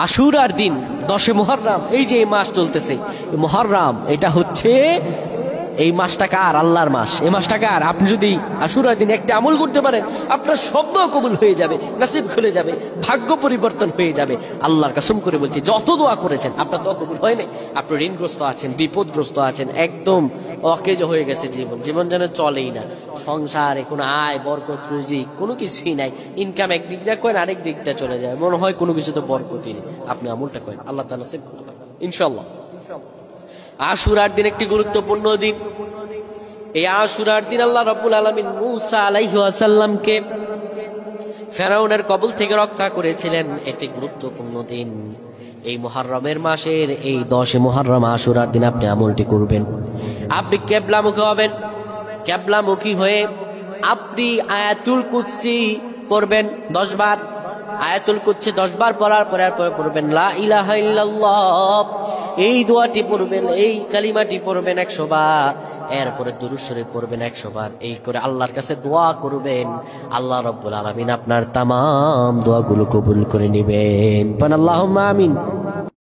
আশুরার দিন 10 মুহররম, এই যে এই মাস চলতেছে মুহররম, এটা হচ্ছে এই মাসটা কার? আল্লাহর মাস। এই মাসটা কার? আপনি যদি আশুরার দিন একটা আমল করতে পারেন, আপনার শব্দ কবুল হয়ে যাবে, নসিব খুলে যাবে, ভাগ্য পরিবর্তন হয়ে যাবে। আল্লাহর কসম করে বলছি, যত দোয়া করেছেন আপনার দোয়া কবুল হয় নাই। আপনি ঋণগ্রস্ত আছেন, বিপদগ্রস্ত আছেন, একদম অকেজ হয়ে গেছে জীবন যেন চলেই না, সংসারে কোনো আয় বরকত রুজি কোনো কিছুই নাই, ইনকাম একদিক দিয়ে করেন আরেক দিক দিয়ে চলে যায়, মনে হয় কোনো কিছু তো বরকতই নেই। আপনি আমলটা করেন, আল্লাহ তাআলা নসিব করে দেন ইনশাআল্লাহ। আশুরার দিন একটি গুরুত্বপূর্ণ দিন। এই আশুরার দিন আল্লাহ রাব্বুল আলামিন মূসা আলাইহিস সালামকে ফেরাউনের কবল থেকে রক্ষা করেছিলেন। এটি গুরুত্বপূর্ণ দিন। এই মুহররমের মাসের এই 10 মুহররম আশুরার দিন আপনি আমলটি করবেন। আপনি কিবলামুখী হবেন। কিবলামুখী হয়ে আপনি আয়াতুল কুরসি পড়বেন 10 বার। আয়াতুল কুরসি 10 বার পড়ার পরে পড়বেন লা ইলাহা ইল্লাল্লাহ, এই দোয়াটি পড়বেন, এই কালিমাটি পড়বেন 100 বার। এরপরে দুরূদ শরীফ পড়বেন 100 বার। এই করে আল্লাহর কাছে দোয়া করবেন, আল্লাহ রাব্বুল আলামিন আপনার তামাম দোয়াগুলো কবুল করে নেবেন। আল্লাহুম্মা আমিন।